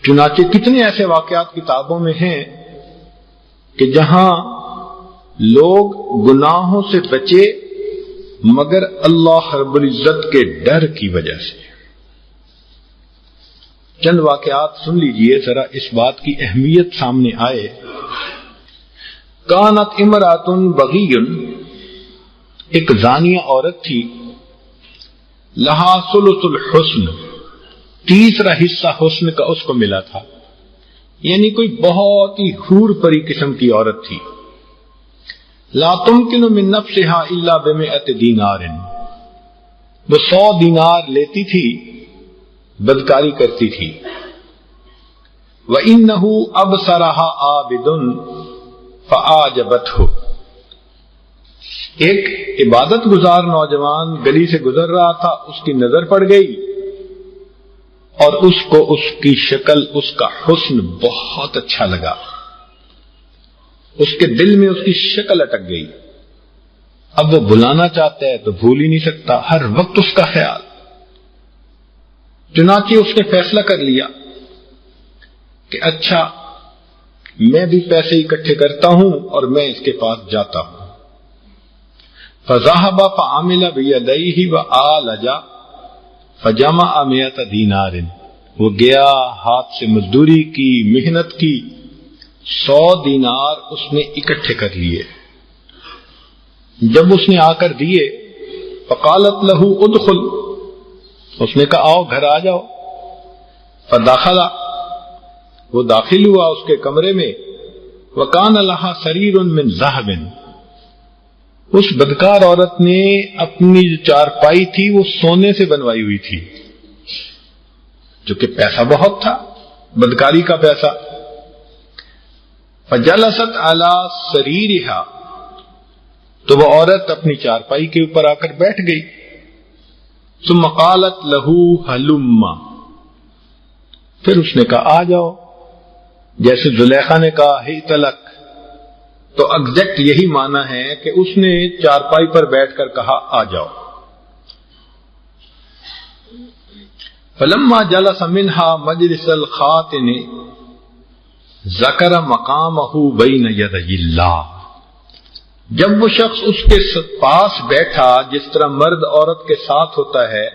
چنانچہ کتنے ایسے واقعات کتابوں میں ہیں کہ جہاں لوگ گناہوں سے بچے مگر اللہ رب العزت کے ڈر کی وجہ سے۔ چند واقعات سن لیجئے ذرا اس بات کی اہمیت سامنے آئے۔ کانت امرات بغی، ایک زانیہ عورت تھی، لہا ثلث الحسن، تیسرا حصہ حسن کا اس کو ملا تھا، یعنی کوئی بہت ہی حور پری قسم کی عورت تھی۔ لا تمکن من نفسها الا بمئة دینار، وہ 100 دینار لیتی تھی، بدکاری کرتی تھی۔ وَإِنَّهُ أَبْصَرَهَا عَابِدٌ فَأَعْجَبَتْهُ، ایک عبادت گزار نوجوان گلی سے گزر رہا تھا، اس کی نظر پڑ گئی اور اس کو اس کی شکل، اس کا حسن بہت اچھا لگا، اس کے دل میں اس کی شکل اٹک گئی۔ اب وہ بلانا چاہتا ہے تو بھول ہی نہیں سکتا، ہر وقت اس کا خیال۔ چنانچہ اس نے فیصلہ کر لیا کہ اچھا میں بھی پیسے اکٹھے کرتا ہوں اور میں اس کے پاس جاتا ہوں۔ فذهب فعمل بيديه وآلج فجمع 100 دینار، وہ گیا، ہاتھ سے مزدوری کی، محنت کی، 100 دینار اس نے اکٹھے کر لیے۔ جب اس نے آ کر دیے، فقالت له ادخل، اس نے کہا آؤ گھر آ جاؤ۔ فدخل، وہ داخل ہوا اس کے کمرے میں۔ وکان لها سریر من ذهب، اس بدکار عورت نے اپنی جو چارپائی تھی وہ سونے سے بنوائی ہوئی تھی، جو کہ پیسہ بہت تھا، بدکاری کا پیسہ۔ فجلست علی سریرها، تو وہ عورت اپنی چارپائی کے اوپر آ کر بیٹھ گئی۔ ثم قالت له هلم، پھر اس نے کہا آ جاؤ، جیسے زلیخا نے کہا ہیت لک، تو ایگزیکٹ یہی معنی ہے کہ اس نے چارپائی پر بیٹھ کر کہا آ جاؤ۔ فلما جلس منها مجلس الخاتن ذکر مقامه بین یدی اللہ، جب وہ شخص اس کے پاس بیٹھا جس طرح مرد عورت کے ساتھ ہوتا ہے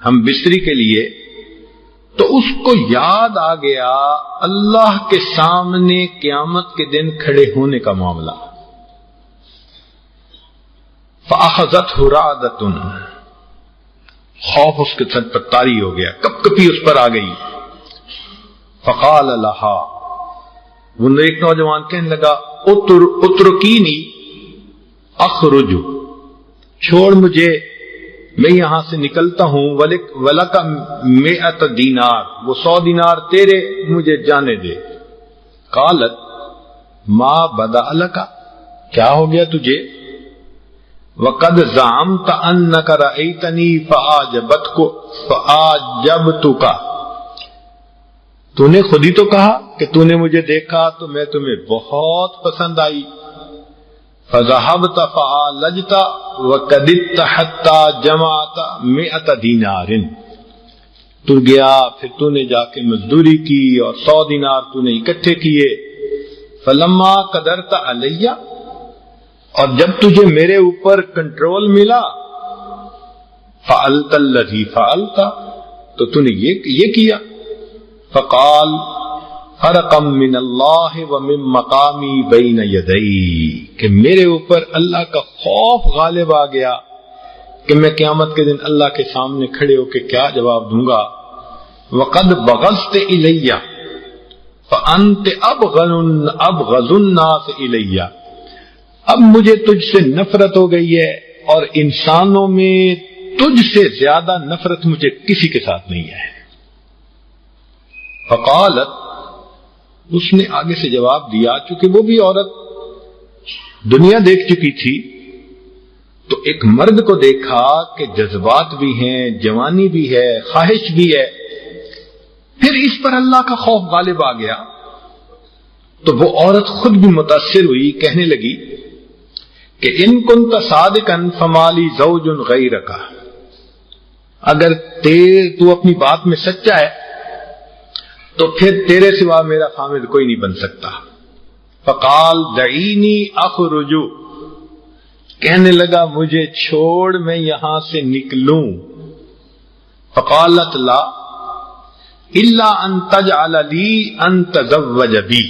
ہم بستری کے لیے، تو اس کو یاد آ گیا اللہ کے سامنے قیامت کے دن کھڑے ہونے کا معاملہ۔ فأخذته رعدة، خوف اس کے سر پر طاری ہو گیا، کپ کپی اس پر آ گئی۔ فقال لها، وہ ایک نوجوان کہنے لگا اترکینی اخرج، چھوڑ مجھے، میں یہاں سے نکلتا ہوں۔ ولک 100 دینار، وہ 100 دینار تیرے، مجھے جانے دے۔ قالت ما بدا لک، کیا ہو گیا تجھے؟ وقد زعمت انک رأیتنی فاعجبتک، تو نے خود ہی تو کہا کہ تو نے مجھے دیکھا تو میں تمہیں بہت پسند آئی۔ فذهبت فعالجت وقددت حتى جمعت 100 دینار، تو گیا پھر تو نے جا کے مزدوری کی اور 100 دینار تو نے اکٹھے کیے۔ فلما قدرت علی، اور جب تجھے میرے اوپر کنٹرول ملا، فعلت الذی فعلت، تو تو نے یہ کیا۔ فقال فرقا من اللہ ومن مقامی بین یدی، کہ میرے اوپر اللہ کا خوف غالب آ گیا کہ میں قیامت کے دن اللہ کے سامنے کھڑے ہو کے کیا جواب دوں گا۔ وقد بغضت الی فانت ابغض الناس الی، اب مجھے تجھ سے نفرت ہو گئی ہے اور انسانوں میں تجھ سے زیادہ نفرت مجھے کسی کے ساتھ نہیں ہے۔ فقالت، اس نے آگے سے جواب دیا، چونکہ وہ بھی عورت دنیا دیکھ چکی تھی تو ایک مرد کو دیکھا کہ جذبات بھی ہیں، جوانی بھی ہے، خواہش بھی ہے، پھر اس پر اللہ کا خوف غالب آ گیا تو وہ عورت خود بھی متاثر ہوئی، کہنے لگی کہ ان کنت صادقا فمالی زوج غیرک، اگر تو اپنی بات میں سچا ہے تو پھر تیرے سوا میرا خامد کوئی نہیں بن سکتا. فقال دعینی اخرج، کہنے لگا مجھے چھوڑ میں یہاں سے نکلوں. فقالت لا الا ان تجعل لی ان تزوج بی،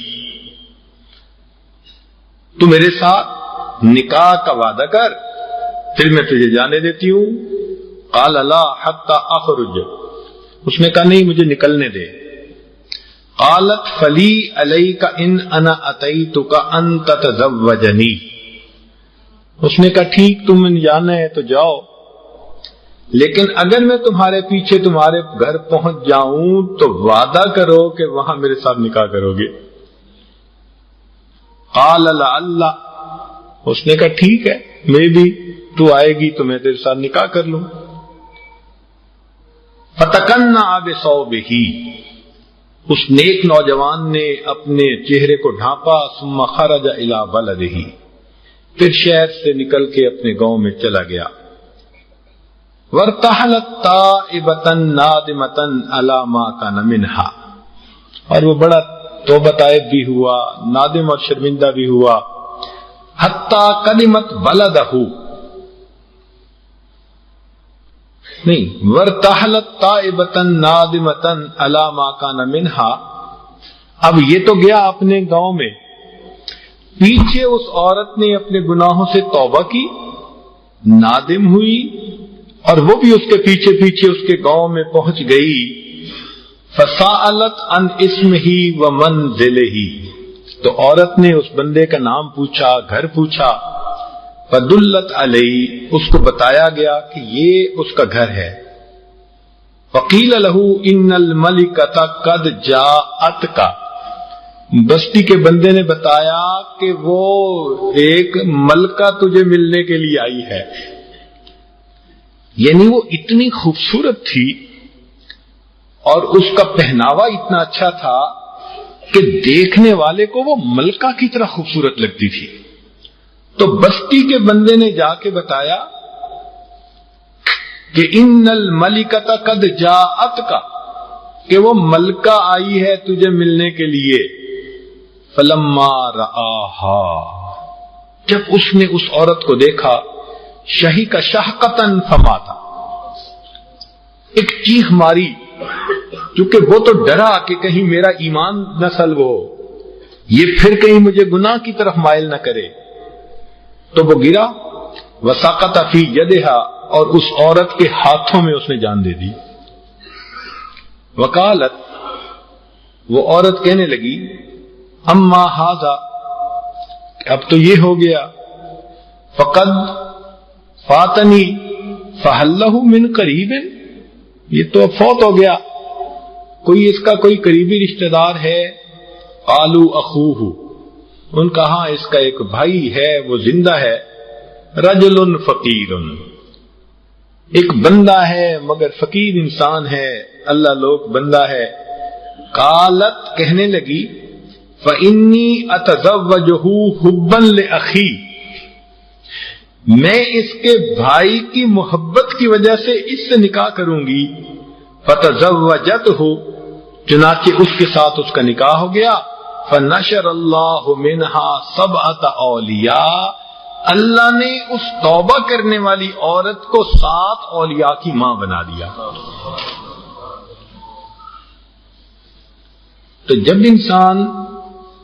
تو میرے ساتھ نکاح کا وعدہ کر پھر میں تجھے جانے دیتی ہوں. قال لا حتی اخرج، اس نے کہا نہیں مجھے نکلنے دے. قالت فلی علیک ان انا اتیتک ان تتزوجنی، اس نے کہا ٹھیک تم جانا ہے تو جاؤ، لیکن اگر میں تمہارے پیچھے تمہارے گھر پہنچ جاؤں تو وعدہ کرو کہ وہاں میرے ساتھ نکاح کرو گے. قال لعل، اس نے کہا ٹھیک ہے میں بھی تو آئے گی تو میں تیرے ساتھ نکاح کر لوں. فتکنع بثوبہ، اس نیک نوجوان نے اپنے چہرے کو ڈھانپا. ثم خرج الی بلدہ، پھر شہر سے نکل کے اپنے گاؤں میں چلا گیا. وارتحلت تائبۃ نادمۃ علی ما کان منہا، اور وہ بڑا توبہ طائب بھی ہوا، نادم اور شرمندہ بھی ہوا. حتی قدمت بلدہ، نہیں وارتحلت تائبۃ نادمۃ علی ما کان منہا، اب یہ تو گیا اپنے گاؤں میں، پیچھے اس عورت نے اپنے گناہوں سے توبہ کی، نادم ہوئی، اور وہ بھی اس کے پیچھے پیچھے اس کے گاؤں میں پہنچ گئی. فسألت عن اسمہ ومنزلہ، تو عورت نے اس بندے کا نام پوچھا، گھر پوچھا. فدلت علیہ، اس کو بتایا گیا کہ یہ اس کا گھر ہے. فقیل لہ ان الملکۃ قد جاءتک، بستی کے بندے نے بتایا کہ وہ ایک ملکہ تجھے ملنے کے لیے آئی ہے. یعنی وہ اتنی خوبصورت تھی اور اس کا پہناوا اتنا اچھا تھا کہ دیکھنے والے کو وہ ملکہ کی طرح خوبصورت لگتی تھی. تو بستی کے بندے نے جا کے بتایا کہ ان الملکۃ قد جاءتک، کہ وہ ملکہ آئی ہے تجھے ملنے کے لیے. فلما رآہا، جب اس نے اس عورت کو دیکھا، شہیق شہقتن فماتا، ایک چیخ ماری، کیونکہ وہ تو ڈرا کہ کہیں میرا ایمان نہ سلب ہو، یہ پھر کہیں مجھے گناہ کی طرف مائل نہ کرے. تو وہ گرا. وسقط فی یدہا، اور اس عورت کے ہاتھوں میں اس نے جان دے دی. وقالت، وہ عورت کہنے لگی، اما ھذا، اب تو یہ ہو گیا، فقد فاتنی فہل لہ من قریب، یہ تو اب فوت ہو گیا، کوئی اس کا کوئی قریبی رشتہ دار ہے؟ قالوا اخوہ، ان کا ہاں اس کا ایک بھائی ہے وہ زندہ ہے. رجل فقیر، ایک بندہ ہے مگر فقیر انسان ہے، اللہ لوگ بندہ ہے. قالت، کہنے لگی، فإنی اتزوجہ حبا لأخی، میں اس کے بھائی کی محبت کی وجہ سے اس سے نکاح کروں گی. فتزوجتہ، چنانچہ اس کے ساتھ اس کا نکاح ہو گیا. فنشر اللہ منہا سبعۃ اولیاء، اللہ نے اس توبہ کرنے والی عورت کو 7 اولیاء کی ماں بنا دیا. تو جب انسان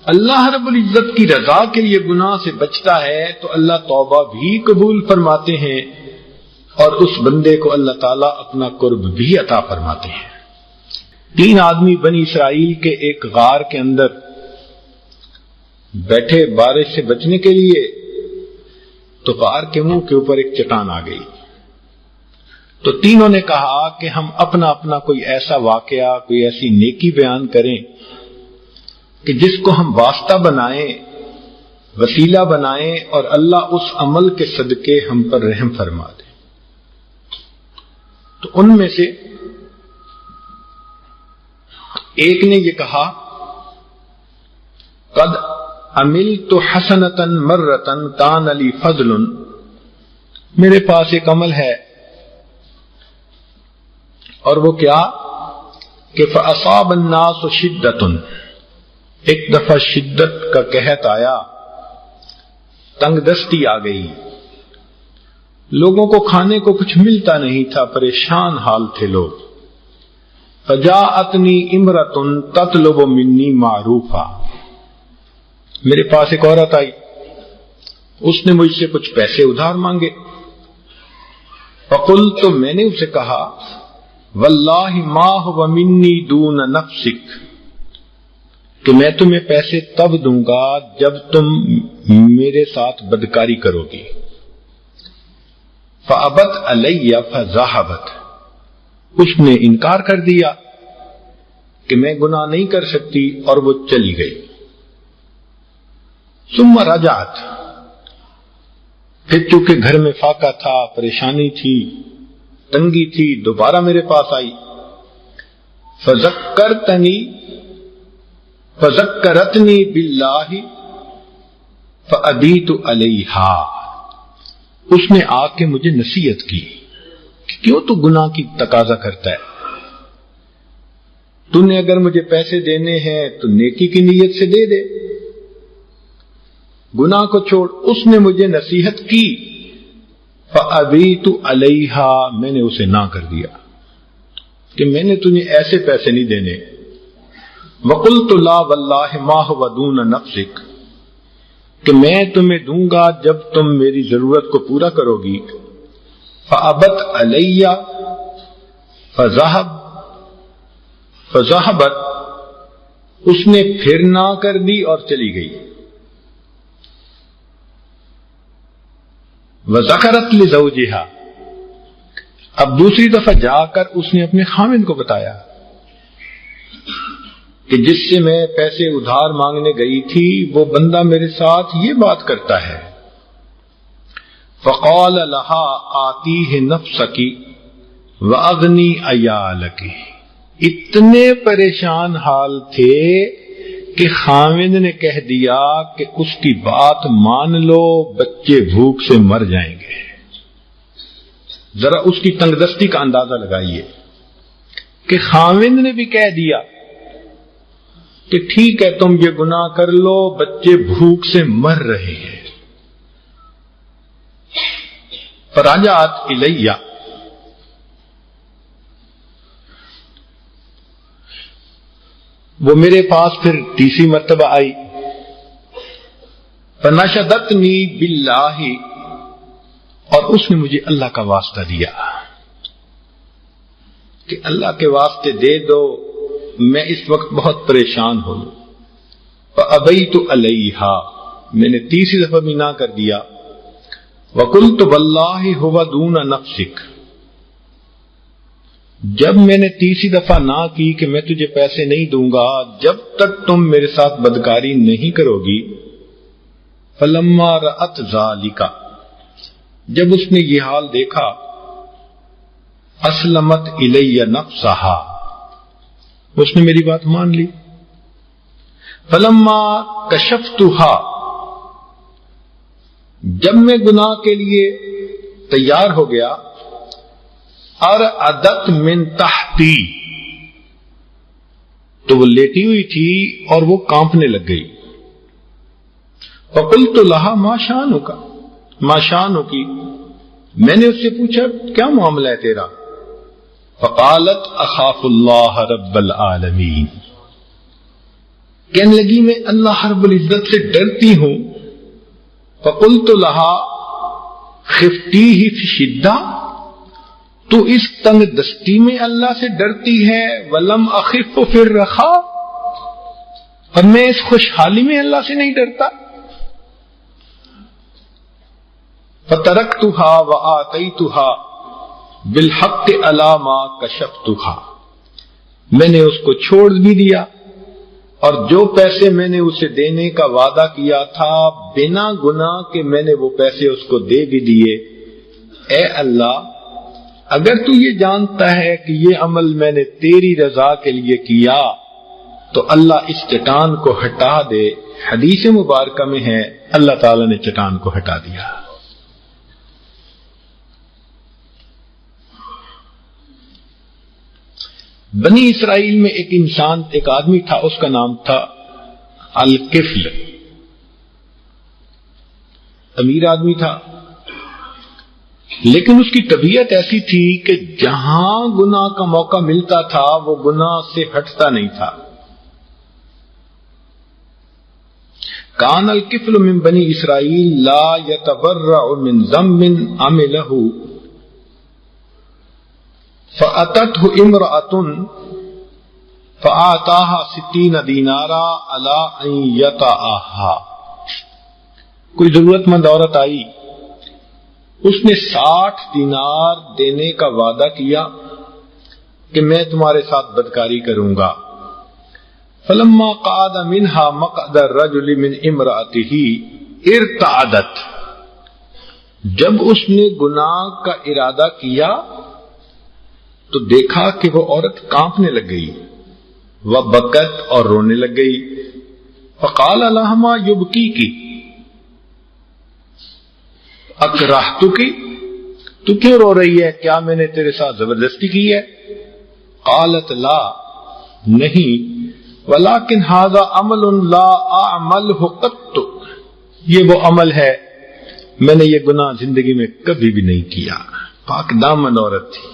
اللہ رب العزت کی رضا کے لیے گناہ سے بچتا ہے تو اللہ توبہ بھی قبول فرماتے ہیں، اور اس بندے کو اللہ تعالیٰ اپنا قرب بھی عطا فرماتے ہیں. 3 آدمی بنی اسرائیل کے ایک غار کے اندر بیٹھے بارش سے بچنے کے لیے، تو غار کے منہ کے اوپر ایک چٹان آ گئی. تو تینوں نے کہا کہ ہم اپنا اپنا کوئی ایسا واقعہ، کوئی ایسی نیکی بیان کریں کہ جس کو ہم واسطہ بنائیں، وسیلہ بنائیں، اور اللہ اس عمل کے صدقے ہم پر رحم فرما دے. تو ان میں سے ایک نے یہ کہا، قد عملت حسنۃ مرۃ کان لی فضل، میرے پاس ایک عمل ہے، اور وہ کیا کہ فَأَصَابَ النَّاسُ شِدَّةٌ، ایک دفعہ شدت کا قحط آیا، تنگ دستی آ گئی، لوگوں کو کھانے کو کچھ ملتا نہیں تھا، پریشان حال تھے لوگ۔ فَجَاءَتْنِي امْرَةٌ تَطْلُبُ مِنِّي مَعْرُوفًا، میرے پاس ایک عورت آئی، اس نے مجھ سے کچھ پیسے ادھار مانگے۔ فقلت، میں نے اسے کہا، واللہ ما هو منی دون نفسک، کہ میں تمہیں پیسے تب دوں گا جب تم میرے ساتھ بدکاری کرو گی۔ فابت علی فذهبت، اس نے انکار کر دیا کہ میں گناہ نہیں کر سکتی، اور وہ چلی گئی۔ ثم رجعت، پھر چونکہ گھر میں فاقہ تھا، پریشانی تھی، تنگی تھی، دوبارہ میرے پاس آئی۔ فذکرتنی باللہ فابیت علیہا، اس نے آ کے مجھے نصیحت کی کہ کیوں تو گناہ کی تقاضا کرتا ہے، تو نے اگر مجھے پیسے دینے ہیں تو نیکی کی نیت سے دے دے، گناہ کو چھوڑ۔ اس نے مجھے نصیحت کی، فَأَبِيتُ عَلَيْهَا، میں نے اسے نہ کر دیا کہ میں نے تجھے ایسے پیسے نہیں دینے۔ وَقُلْتُ لَا وَاللَّهِ مَا هُوَ دُونَ نَفْسِكَ، کہ میں تمہیں دوں گا جب تم میری ضرورت کو پورا کرو گی۔ فَأَبَتْ عَلَيَّ فَذَهَبَتْ، اس نے پھر نہ کر دی اور چلی گئی۔ وَذَكَرَتْ لِزَوْجِهَا، اب دوسری دفعہ جا کر اس نے اپنے خاوند کو بتایا کہ جس سے میں پیسے ادھار مانگنے گئی تھی وہ بندہ میرے ساتھ یہ بات کرتا ہے۔ فَقَالَ لَهَا آتِيهِ نَفْسَكِ وَأَغْنِي عَيَالَكِ، اتنے پریشان حال تھے کہ خاوند نے کہہ دیا کہ اس کی بات مان لو، بچے بھوک سے مر جائیں گے۔ ذرا اس کی تنگ دستی کا اندازہ لگائیے کہ خاوند نے بھی کہہ دیا کہ ٹھیک ہے تم یہ گناہ کر لو، بچے بھوک سے مر رہے ہیں۔ فراجعت الیہ، وہ میرے پاس پھر تیسری مرتبہ آئی۔ فنشدتنی باللہ، اور اس نے مجھے اللہ کا واسطہ دیا کہ اللہ کے واسطے دے دو، میں اس وقت بہت پریشان ہوں۔ فابیت علیہا، میں نے تیسری دفعہ بھی نہ کر دیا۔ وقلت واللہ هو دون نفسک، جب میں نے تیسری دفعہ نہ کی کہ میں تجھے پیسے نہیں دوں گا جب تک تم میرے ساتھ بدکاری نہیں کرو گی۔ فلما رأت ذالک، جب اس نے یہ حال دیکھا، اسلمت الی نفسہا، اس نے میری بات مان لی۔ فلما کشفتھا، جب میں گناہ کے لیے تیار ہو گیا، ارعدت من تحتی، تو وہ لیٹی ہوئی تھی اور وہ کانپنے لگ گئی۔ فقلت لها ما شانک، ما شانک، میں نے اس سے پوچھا کیا معاملہ ہے تیرا؟ فقالت اخاف اللہ رب العالمین، کہنے لگی میں اللہ رب العزت سے ڈرتی ہوں۔ فقلت لها خفتیہ فی شدہ، تو اس تنگ دستی میں اللہ سے ڈرتی ہے؟ ولم اخف فی الرخاء، اور میں اس خوشحالی میں اللہ سے نہیں ڈرتا؟ فترکتها وآتیتها بالحق علی ما کشفتها، میں نے اس کو چھوڑ بھی دیا، اور جو پیسے میں نے اسے دینے کا وعدہ کیا تھا بنا گناہ کہ میں نے وہ پیسے اس کو دے بھی دیے۔ اے اللہ، اگر تو یہ جانتا ہے کہ یہ عمل میں نے تیری رضا کے لیے کیا تو اللہ اس چٹان کو ہٹا دے۔ حدیث مبارکہ میں ہے اللہ تعالیٰ نے چٹان کو ہٹا دیا۔ بنی اسرائیل میں ایک انسان، ایک آدمی تھا، اس کا نام تھا الکفل، امیر آدمی تھا، لیکن اس کی طبیعت ایسی تھی کہ جہاں گناہ کا موقع ملتا تھا وہ گناہ سے ہٹتا نہیں تھا۔ کان الکفل من بنی اسرائیل لا یتبرع من ذنب عملہ فأتته امرأة فآتاها 60 دینارا علی ان یطأها۔ کوئی ضرورت مند عورت آئی، اس نے 60 دینار دینے کا وعدہ کیا کہ میں تمہارے ساتھ بدکاری کروں گا۔ فلما قعد منها مقعد الرجل من امرأته ارتعدت، جب اس نے گناہ کا ارادہ کیا تو دیکھا کہ وہ عورت کانپنے لگ گئی، وبکت اور رونے لگ گئی۔ فقال لها ما یبکیکی، اکرہتکی، تو کیوں رو رہی ہے؟ کیا میں نے تیرے ساتھ زبردستی کی ہے؟ قالت لا، نہیں، ولکن ھذا عمل لا اعملہ قط، یہ وہ عمل ہے میں نے یہ گناہ زندگی میں کبھی بھی نہیں کیا۔ پاک دامن عورت تھی۔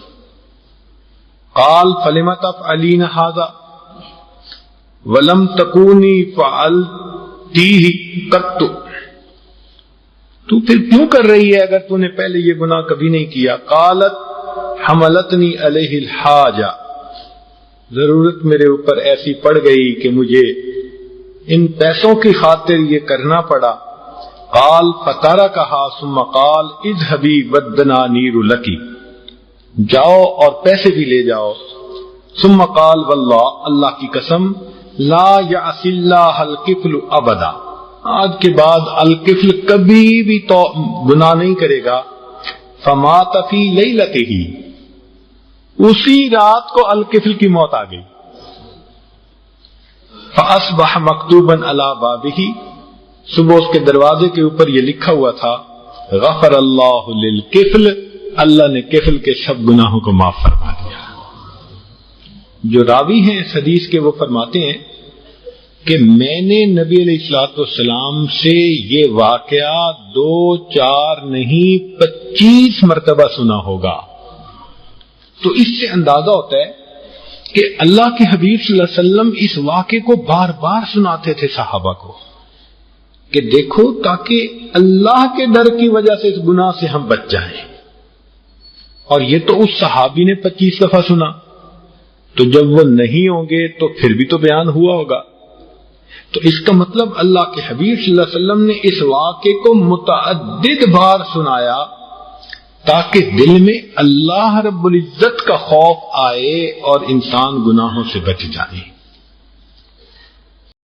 قال فلم تفعلین ھذا ولم تکونی فعلتیہ قط، تو پھر کیوں کر رہی ہے اگر تو نے پہلے یہ گناہ کبھی نہیں کیا؟ قالت حملتنی علیہ الحاجہ، ضرورت میرے اوپر ایسی پڑ گئی کہ مجھے ان پیسوں کی خاطر یہ کرنا پڑا۔ قال فترکھا ثم قال اذهبی والدنانیر لکی، جاؤ اور پیسے بھی لے جاؤ۔ ثم قال واللہ، اللہ کی قسم، لا یعصی اللہ الکفل ابدا، آج کے بعد الکفل کبھی بھی تو گناہ نہیں کرے گا۔ فمات فی لیلتہ، اسی رات کو الکفل کی موت آ گئی۔ فاصبح مکتوبا علی بابہ، صبح اس کے دروازے کے اوپر یہ لکھا ہوا تھا غفر اللہ للکفل، اللہ نے کفل کے سب گناہوں کو معاف فرما دیا۔ جو راوی ہیں اس حدیث کے وہ فرماتے ہیں کہ میں نے نبی علیہ الصلوۃ والسلام سے یہ واقعہ 2 4 نہیں 25 مرتبہ سنا ہوگا۔ تو اس سے اندازہ ہوتا ہے کہ اللہ کے حبیب صلی اللہ علیہ وسلم اس واقعے کو بار بار سناتے تھے صحابہ کو کہ دیکھو، تاکہ اللہ کے ڈر کی وجہ سے اس گناہ سے ہم بچ جائیں۔ اور یہ تو اس صحابی نے 25 دفعہ سنا، تو جب وہ نہیں ہوں گے تو پھر بھی تو بیان ہوا ہوگا۔ تو اس کا مطلب اللہ کے حبیب صلی اللہ علیہ وسلم نے اس واقعے کو متعدد بار سنایا تاکہ دل میں اللہ رب العزت کا خوف آئے اور انسان گناہوں سے بچ جائے۔